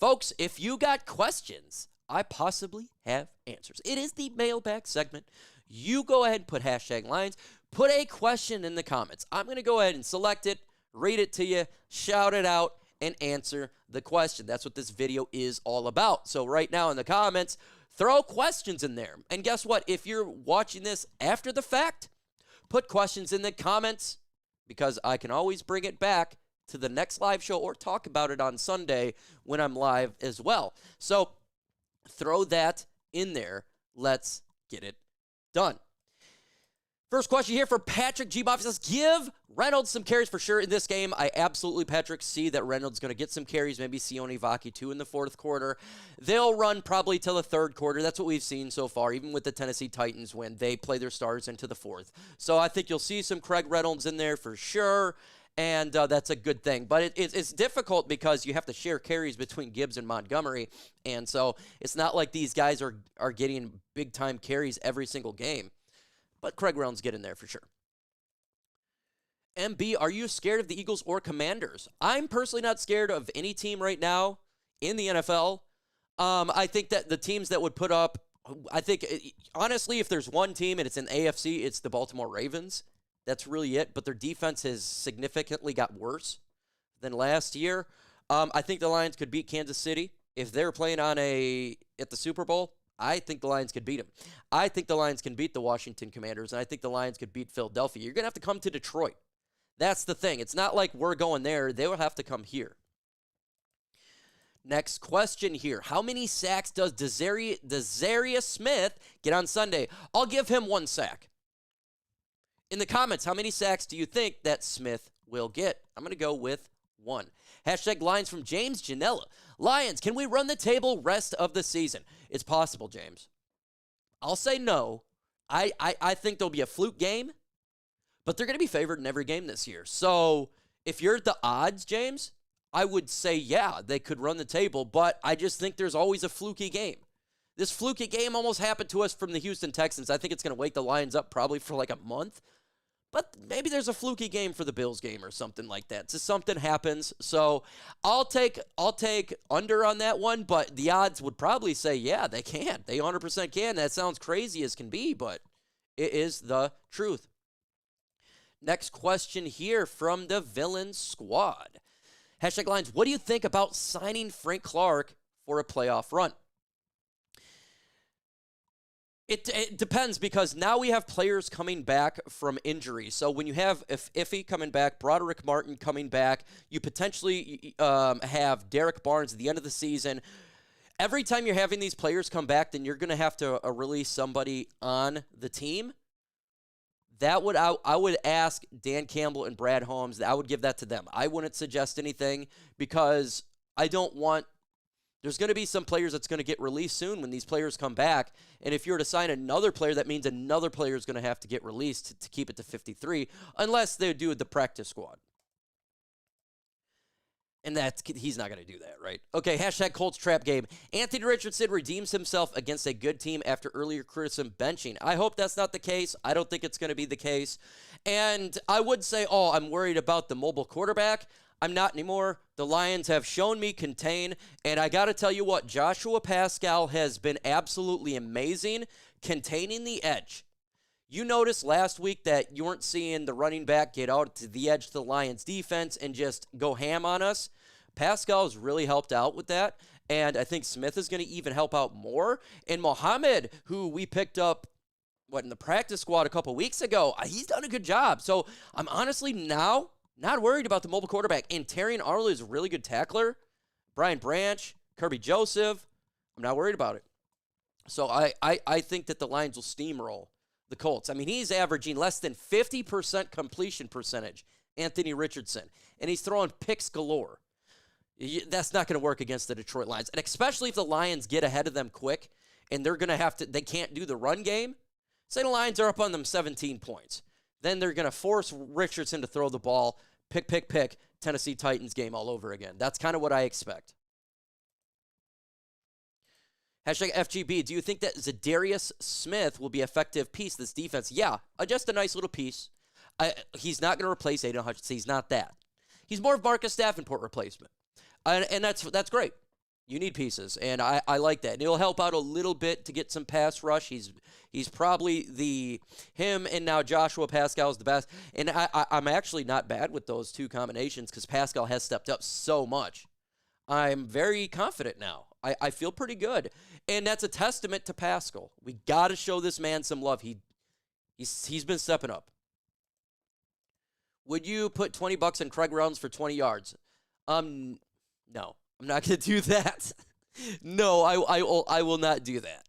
Folks, if you got questions, I possibly have answers. It is the mailbag segment. You go ahead and put hashtag Lions. Put a question in the comments. I'm going to go ahead and select it, read it to you, shout it out, and answer the question. That's what this video is all about. So right now in the comments, throw questions in there. And guess what? If you're watching this after the fact, put questions in the comments because I can always bring it back to the next live show or talk about it on Sunday when I'm live as well. So throw that in there. Let's get it done. First question here for Patrick G. Buff says, give Reynolds some carries for sure in this game. I absolutely, Patrick, see that Reynolds is going to get some carries, maybe Sione Vaki too in the fourth quarter. They'll run probably till the third quarter. That's what we've seen so far, even with the Tennessee Titans when they play their stars into the fourth. So I think you'll see some Craig Reynolds in there for sure, and that's a good thing. But it's difficult because you have to share carries between Gibbs and Montgomery, and so it's not like these guys are getting big-time carries every single game. But Craig Reynolds get in there for sure. MB, are you scared of the Eagles or Commanders? I'm personally not scared of any team right now in the NFL. I think that the teams that would put up, honestly, if there's one team and it's in AFC, it's the Baltimore Ravens. That's really it. But their defense has significantly got worse than last year. I think the Lions could beat Kansas City. If they're playing at the Super Bowl, I think the Lions could beat them. I think the Lions can beat the Washington Commanders, and I think the Lions could beat Philadelphia. You're going to have to come to Detroit. That's the thing. It's not like we're going there. They will have to come here. Next question here. How many sacks does Dezarius Smith get on Sunday? I'll give him 1 sack. In the comments, how many sacks do you think that Smith will get? I'm going to go with 1. Hashtag Lions from James Janella. Lions, can we run the table rest of the season? It's possible, James. I'll say no. I think there'll be a fluke game, but they're going to be favored in every game this year. So if you're at the odds, James, I would say, yeah, they could run the table, but I just think there's always a fluky game. This fluky game almost happened to us from the Houston Texans. I think it's going to wake the Lions up probably for like a month. But maybe there's a fluky game for the Bills game or something like that. Just something happens. So I'll take under on that one, but the odds would probably say, yeah, they can. They 100% can. That sounds crazy as can be, but it is the truth. Next question here from the Villain Squad. Hashtag Lions, what do you think about signing Frank Clark for a playoff run? It depends because now we have players coming back from injury. So when you have Iffy coming back, Broderick Martin coming back, you potentially have Derrick Barnes at the end of the season. Every time you're having these players come back, then you're going to have to release somebody on the team. I would ask Dan Campbell and Brad Holmes. I would give that to them. I wouldn't suggest anything because I don't want. There's going to be some players that's going to get released soon when these players come back. And if you're to sign another player, that means another player is going to have to get released to keep it to 53, unless they do the practice squad. And he's not going to do that, right? Okay, hashtag Colts trap game. Anthony Richardson redeems himself against a good team after earlier criticism benching. I hope that's not the case. I don't think it's going to be the case. And I would say, I'm worried about the mobile quarterback. I'm not anymore. The Lions have shown me contain, and I got to tell you what, Joshua Pascal has been absolutely amazing containing the edge. You noticed last week that you weren't seeing the running back get out to the edge of the Lions defense and just go ham on us. Pascal has really helped out with that, and I think Smith is going to even help out more. And Mohamed, who we picked up, in the practice squad a couple weeks ago, he's done a good job. So I'm honestly now not worried about the mobile quarterback. And Terrion Arnold is a really good tackler. Brian Branch, Kirby Joseph, I'm not worried about it. So I think that the Lions will steamroll the Colts. I mean, he's averaging less than 50% completion percentage, Anthony Richardson. And he's throwing picks galore. That's not going to work against the Detroit Lions. And especially if the Lions get ahead of them quick and they're going to they can't do the run game. Say the Lions are up on them 17 points. Then they're going to force Richardson to throw the ball, pick, Tennessee Titans game all over again. That's kind of what I expect. Hashtag FGB, do you think that Za'Darius Smith will be an effective piece of this defense? Yeah, just a nice little piece. He's not going to replace Aidan Hutchinson. He's not that. He's more of Marcus Davenport replacement. And that's great. You need pieces, and I like that. And it'll help out a little bit to get some pass rush. He's probably him and now Joshua Pascal is the best. And I'm actually not bad with those two combinations because Pascal has stepped up so much. I'm very confident now. I feel pretty good. And that's a testament to Pascal. We got to show this man some love. He's been stepping up. Would you put $20 on Craig Reynolds for 20 yards? No. I'm not going to do that. No, I will not do that.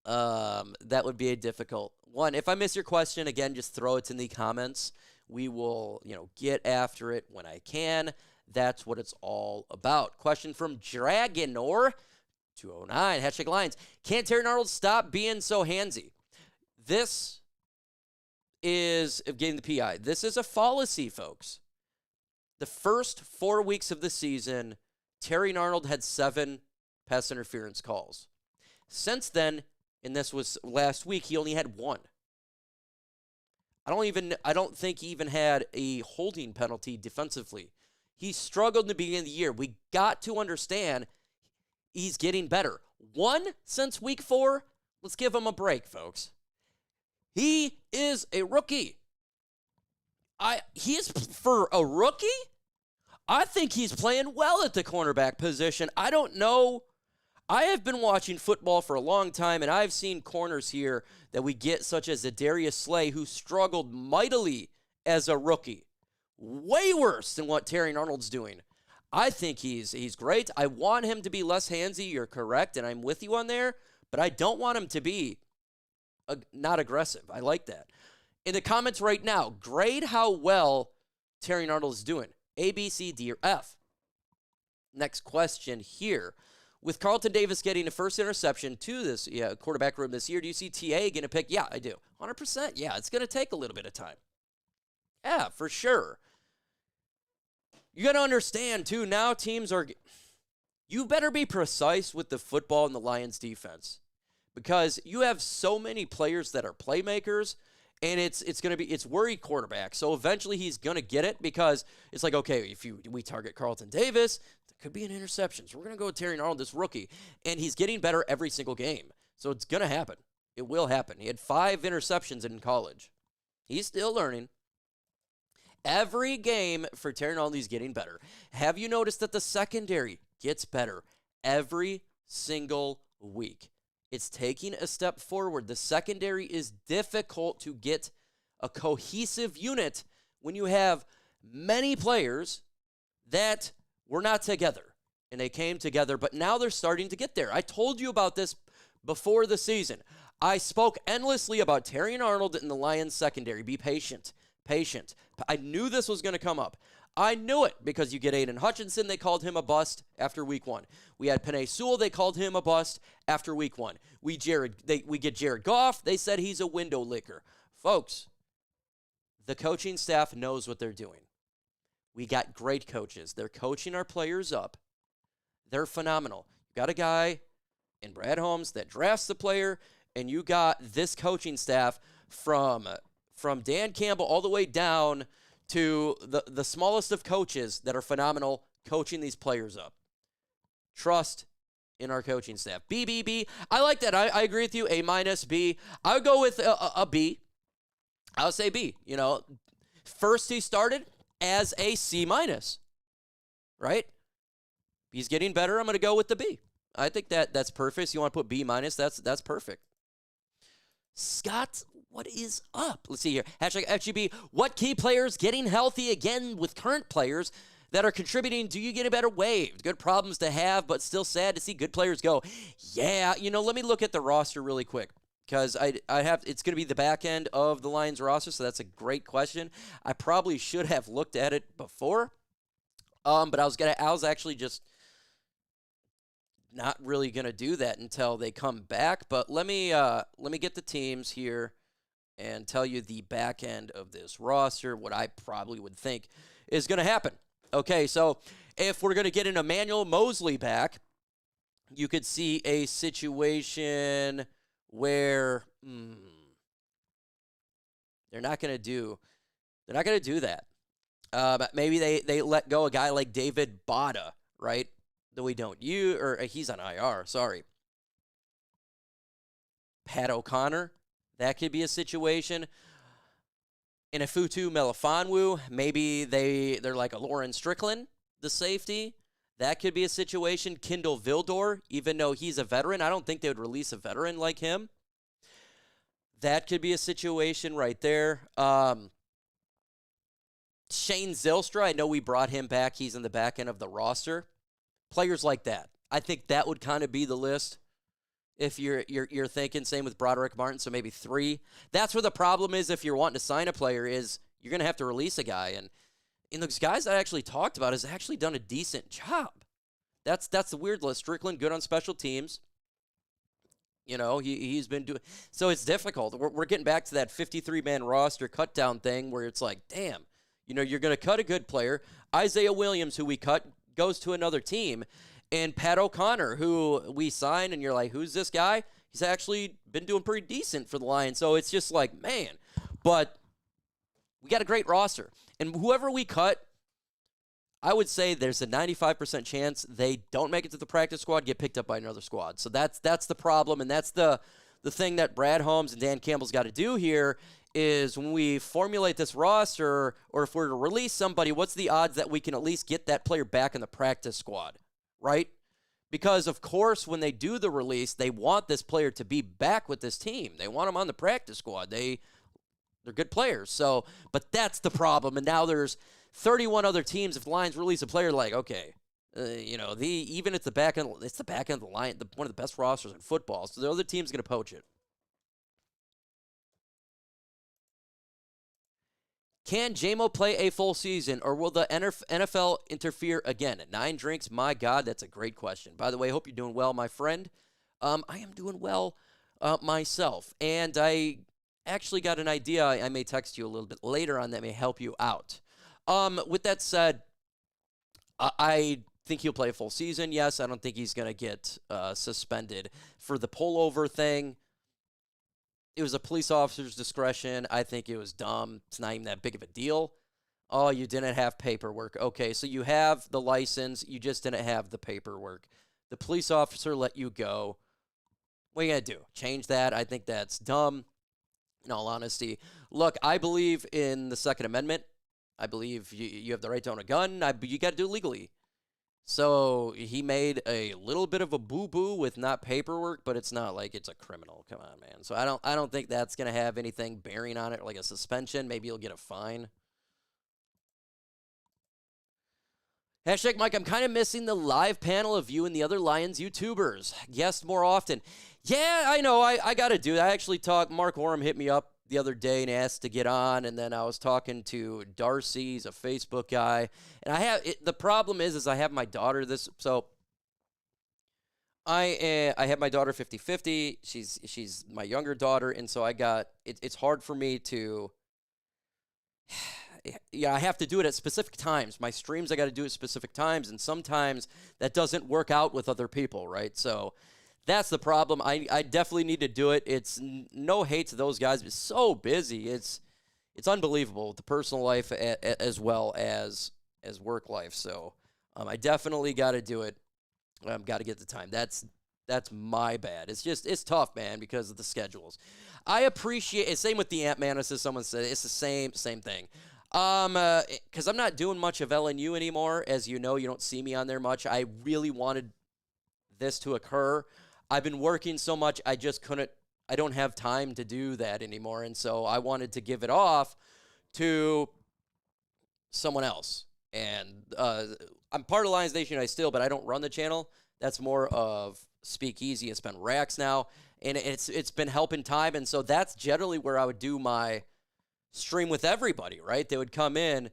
That would be a difficult one. If I miss your question, again, just throw it in the comments. We will, get after it when I can. That's what it's all about. Question from Dragonor 209 #Lions. Can't Terry Arnold stop being so handsy? This is getting the PI. This is a fallacy, folks. The first 4 weeks of the season, Terry Arnold had 7 pass interference calls. Since then, and this was last week, he only had 1. I don't think he even had a holding penalty defensively. He struggled in the beginning of the year. We got to understand he's getting better. 1 since week 4. Let's give him a break, folks. He is a rookie. For a rookie, I think he's playing well at the cornerback position. I don't know. I have been watching football for a long time, and I've seen corners here that we get, such as Darius Slay, who struggled mightily as a rookie. Way worse than what Terry Arnold's doing. I think he's great. I want him to be less handsy. You're correct, and I'm with you on there, but I don't want him to be not aggressive. I like that. In the comments right now, grade how well Terry Arnold is doing. A, B, C, D, or F. Next question here. With Carlton Davis getting a first interception to this quarterback room this year, do you see TA going to pick? Yeah, I do. 100%. Yeah, it's going to take a little bit of time. Yeah, for sure. You got to understand, too, now teams are... You better be precise with the football and the Lions defense because you have so many players that are playmakers. And it's worry quarterback. So eventually he's going to get it because it's like, okay, we target Carlton Davis, there could be an interception. So we're going to go with Terry Arnold, this rookie. And he's getting better every single game. So it's going to happen. It will happen. He had 5 interceptions in college. He's still learning. Every game for Terry Arnold, he's getting better. Have you noticed that the secondary gets better every single week? It's taking a step forward. The secondary is difficult to get a cohesive unit when you have many players that were not together. And they came together, but now they're starting to get there. I told you about this before the season. I spoke endlessly about Terry Arnold in the Lions secondary. Be patient. Patient. I knew this was going to come up. I knew it because you get Aidan Hutchinson, they called him a bust after week 1. We had Penei Sewell, they called him a bust after week 1. We get Jared Goff, they said he's a window licker. Folks, the coaching staff knows what they're doing. We got great coaches. They're coaching our players up. They're phenomenal. You got a guy in Brad Holmes that drafts the player, and you got this coaching staff from Dan Campbell all the way down to the smallest of coaches that are phenomenal coaching these players up. Trust in our coaching staff. B. I like that. I agree with you. A-, B. I would go with a B. I would say B. First he started as a C-, right? He's getting better. I'm going to go with the B. I think that's perfect. You want to put B-, that's perfect. Scott, what is up? Let's see here. #FGB. What key players getting healthy again with current players that are contributing? Do you get a better wave? Good problems to have, but still sad to see good players go. Yeah, let me look at the roster really quick because it's going to be the back end of the Lions roster, so that's a great question. I probably should have looked at it before, but I was actually just not really going to do that until they come back. But let me get the teams here and tell you the back end of this roster, what I probably would think is going to happen. Okay, so if we're going to get an Emmanuel Mosley back, you could see a situation where they're not going to do that. But maybe they let go a guy like David Bada, right? that we don't use, or he's on IR, sorry. Pat O'Connor, that could be a situation. In a Futu Melifonwu, maybe they're like a Lauren Strickland, the safety. That could be a situation. Kindle Vildor, even though he's a veteran, I don't think they would release a veteran like him. That could be a situation right there. Shane Zylstra, I know we brought him back. He's in the back end of the roster. Players like that. I think that would kind of be the list if you're thinking. Same with Broderick Martin, so maybe 3. That's where the problem is if you're wanting to sign a player is you're going to have to release a guy. And those guys I actually talked about has actually done a decent job. That's the weird list. Strickland, good on special teams. You know, he's been doing – so it's difficult. We're getting back to that 53-man roster cut-down thing where it's like, damn, you know, you're going to cut a good player. Isaiah Williams, who we cut, goes to another team. And Pat O'Connor, who we signed, and you're like, who's this guy? He's actually been doing pretty decent for the Lions. So it's just like, man. But we got a great roster. And whoever we cut, I would say there's a 95% chance they don't make it to the practice squad, get picked up by another squad. So that's the problem, and that's the thing that Brad Holmes and Dan Campbell's got to do here is when we formulate this roster, or if we're to release somebody, what's the odds that we can at least get that player back in the practice squad, right? Because, of course, when they do the release, they want this player to be back with this team. They want him on the practice squad. They're good players. So, but that's the problem, and now there's 31 other teams. If the Lions release a player, like, okay, you know, even at the back end, it's the back end of the line, one of the best rosters in football. So the other team's going to poach it. Can JMO play a full season, or will the NFL interfere again? 9 drinks, my God, that's a great question. By the way, I hope you're doing well, my friend. I am doing well myself, and I actually got an idea I may text you a little bit later on that may help you out. With that said, I think he'll play a full season. Yes, I don't think he's going to get suspended for the pullover thing. It was a police officer's discretion. I think it was dumb. It's not even that big of a deal. Oh, you didn't have paperwork. Okay, so you have the license. You just didn't have the paperwork. The police officer let you go. What are you going to do? Change that? I think that's dumb, in all honesty. Look, I believe in the Second Amendment. I believe you have the right to own a gun. You got to do it legally. So he made a little bit of a boo-boo with not paperwork, but it's not like it's a criminal. Come on, man. So I don't think that's going to have anything bearing on it, like a suspension. Maybe you'll get a fine. Hashtag Mike, I'm kind of missing the live panel of you and the other Lions YouTubers. Guest more often. Yeah, I know. I got to do that. I actually talked. Mark Oram hit me up the other day and asked to get on, and then I was talking to Darcy, he's a Facebook guy, and the problem is I have my daughter so I have my daughter 50-50. She's my younger daughter, and so it's hard for me to I have to do it at specific times. My streams I got to do at specific times, and sometimes that doesn't work out with other people, right? So that's the problem. I definitely need to do it. It's no hate to those guys. It's so busy. It's unbelievable, the personal life as well as work life. So I definitely got to do it. Got to get the time. That's my bad. It's tough, man, because of the schedules. I appreciate it. Same with the Ant-Man. As someone said, it's the same thing. Because I'm not doing much of LNU anymore. As you know, you don't see me on there much. I really wanted this to occur. I've been working so much, I just couldn't, I don't have time to do that anymore. And so I wanted to give it off to someone else. And I'm part of Lions Nation United still, but I don't run the channel. That's more of Speakeasy. It's been Rax now. And it's been helping time. And so that's generally where I would do my stream with everybody, right? They would come in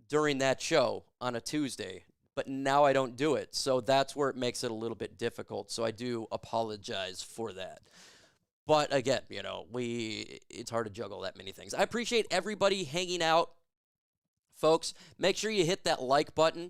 during that show on a Tuesday. But now I don't do it. So that's where it makes it a little bit difficult. So I do apologize for that. But again, you know, it's hard to juggle that many things. I appreciate everybody hanging out. Folks, make sure you hit that like button.